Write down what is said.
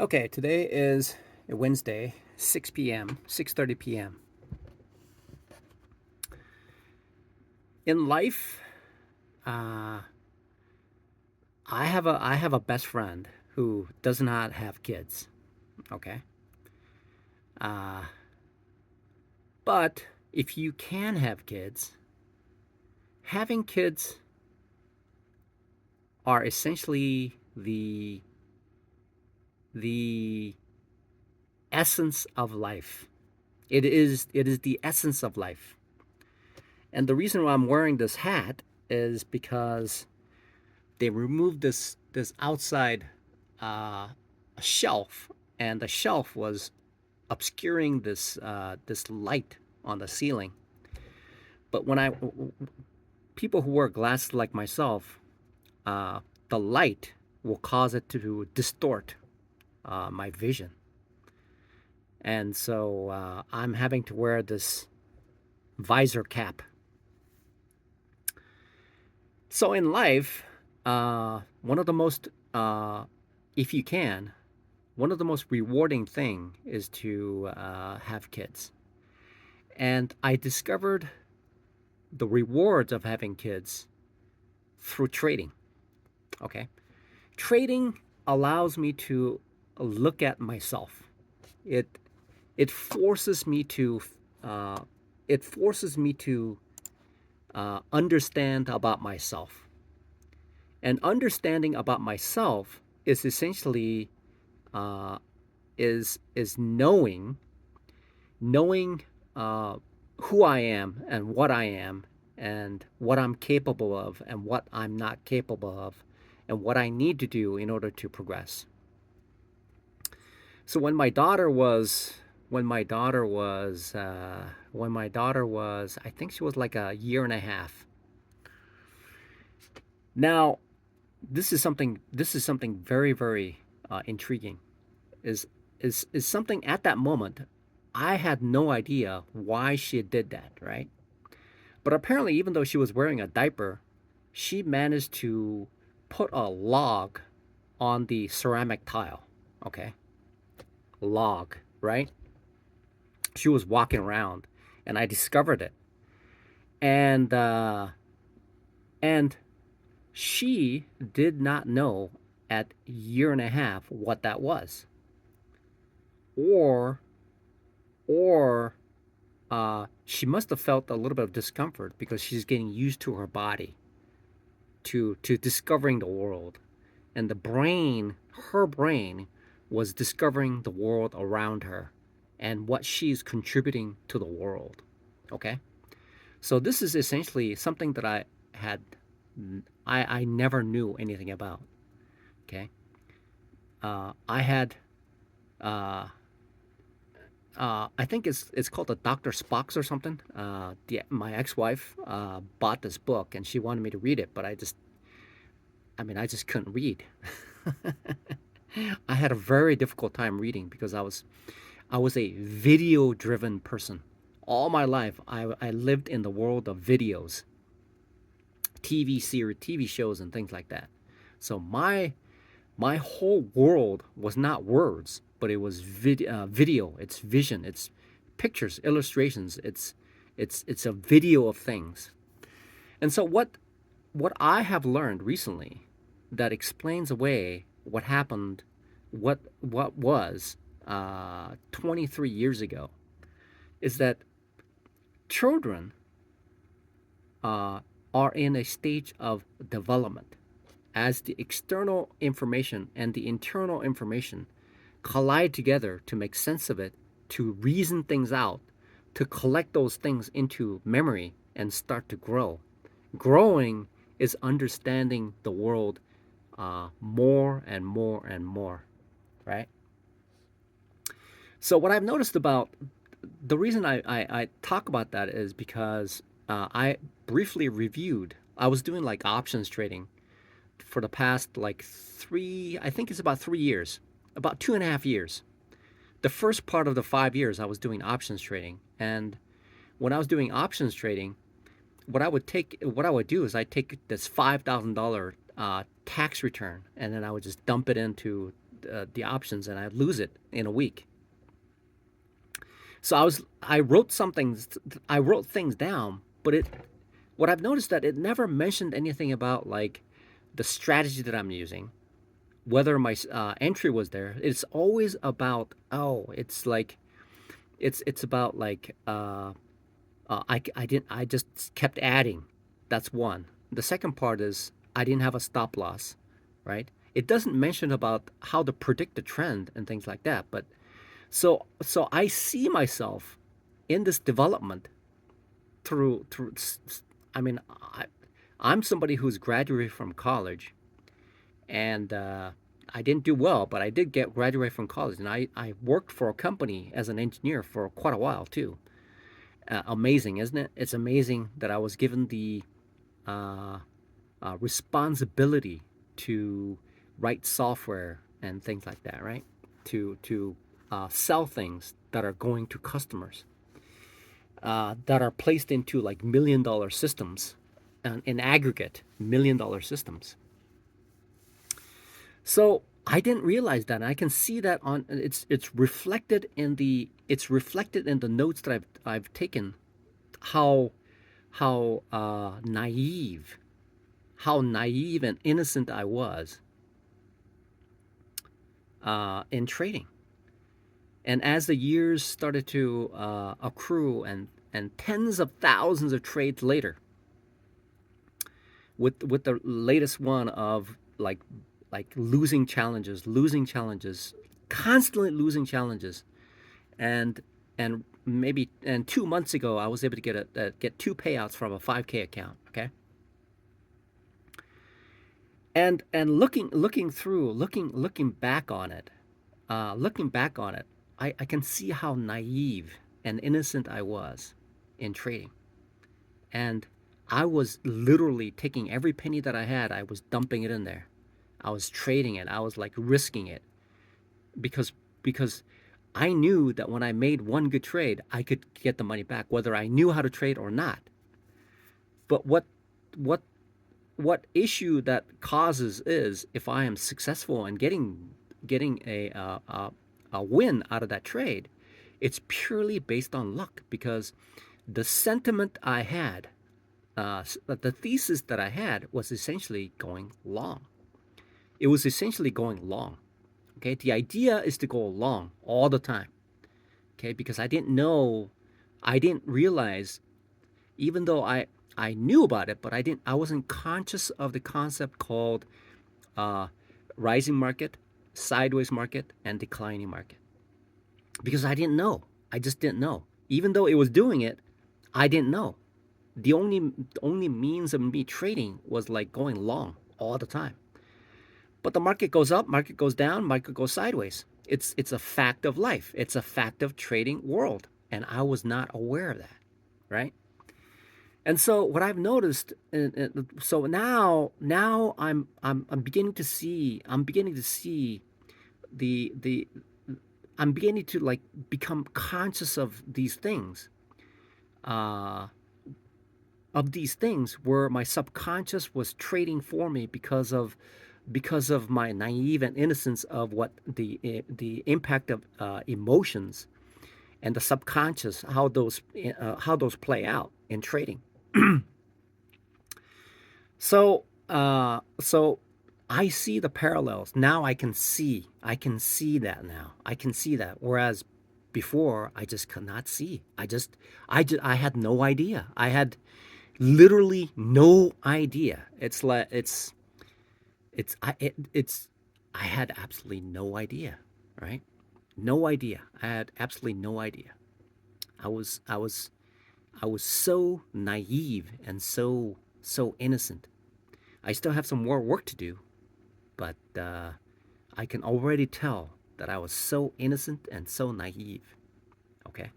Okay, today is Wednesday, 6 p.m., 6:30 p.m. In life, uh, I have a best friend who does not have kids. Okay, uh, but if you can have kids, having kids are essentially the essence of life. It is the essence of life. And the reason why I'm wearing this hat is because they removed this outside uh, shelf, and the shelf was obscuring this light on the ceiling. But when I people who wear glasses like myself, uh, the light will cause it to distort my vision, and so I'm having to wear this visor cap. So in life, one of the most, if you can, one of the most rewarding thing is to have kids. And I discovered the rewards of having kids through trading. Okay, trading allows me to look at myself. It it forces me to uh, it forces me to understand about myself. And understanding about myself is essentially uh, is knowing uh, who I am and what I'm capable of and what I'm not capable of and what I need to do in order to progress. So when my daughter was, I think she was like a year and a half. Now, this is something very, very intriguing. Is something at that moment I had no idea why she did that, right? But apparently, even though she was wearing a diaper, she managed to put a log on the ceramic tile. Okay, log, right? She was walking around, and I discovered it, and and she did not know at year and a half what that was, or or she must have felt a little bit of discomfort because she's getting used to her body, to discovering the world, and her brain, was discovering the world around her and what she's contributing to the world. Okay, so this is essentially something that had I never knew anything about. Okay, I had uh, I think it's called the Doctor Spock's or something. My ex-wife bought this book and she wanted me to read it, but I just couldn't read. I had a very difficult time reading because I was a video-driven person. All my life, I lived in the world of videos, TV shows, and things like that. So my whole world was not words, but it was video. It's vision. It's pictures, illustrations. It's a video of things. And so what I have learned recently that explains away what happened, what was 23 years ago, is that children uh, are in a stage of development as the external information and the internal information collide together to make sense of it, to reason things out, to collect those things into memory and start to grow. Growing is understanding the world more and more and more, right? So, what I've noticed about the reason I talk about that is because I briefly reviewed, I was doing like options trading for the past like I think it's about 3 years, about 2.5 years. The first part of the 5 years, I was doing options trading. And when I was doing options trading, what I would do is I take this $5,000 tax return, and then I would just dump it into the options and I'd lose it in a week. So I wrote things down, but what I've noticed that it never mentioned anything about like the strategy that I'm using, whether my entry was there. It's always about, it's like it's about like I just kept adding. That's one. The second part is I didn't have a stop loss, right? It doesn't mention about how to predict the trend and things like that. But so I see myself in this development through. I mean, I'm somebody who's graduated from college, and I didn't do well, but I did get graduate from college, and I worked for a company as an engineer for quite a while too. Amazing, isn't it? It's amazing that I was given the uh, responsibility to write software and things like that, right? To sell things that are going to customers, that are placed into like $1 million systems, and in aggregate $1 million systems. So I didn't realize that. And I can see that on it's reflected in the notes that I've taken. How how naive how naive and innocent I was in trading. And as the years started to accrue, and tens of thousands of trades later, with the latest one of like losing challenges, constantly losing challenges, and and 2 months ago I was able to get two payouts from a 5K account. Okay, and looking back on it, I can see how naive and innocent I was in trading. And I was literally taking every penny that I had, I was dumping it in there. I was trading it. I was like risking it because because I knew that when I made one good trade, I could get the money back, whether I knew how to trade or not. But what what issue that causes is if I am successful in getting a win out of that trade, it's purely based on luck, because the sentiment I had, the thesis that I had was essentially going long. It was essentially going long. Okay, the idea is to go long all the time. Okay, because I didn't realize, even though I knew about it, but I wasn't conscious of the concept called uh, rising market, sideways market, and declining market, because I didn't know. I just didn't know. Even though it was doing it, I didn't know. The only means of me trading was like going long all the time. But the market goes up, market goes down, market goes sideways. It's a fact of life. It's a fact of trading world, and I was not aware of that, right? And so what I've noticed, so now I'm beginning to see the I'm beginning to like become conscious uh, of these things where my subconscious was trading for me because of my naive and innocence of what the impact of emotions and the subconscious, how those play out in trading. So I see the parallels now. I can see that now. I can see that, whereas before I just could not see. I had no idea. I had literally no idea. It's I had absolutely no idea, right? No idea. I had absolutely no idea. I was I was I was so naive and so innocent. I still have some more work to do, but I can already tell that I was so innocent and so naive. Okay.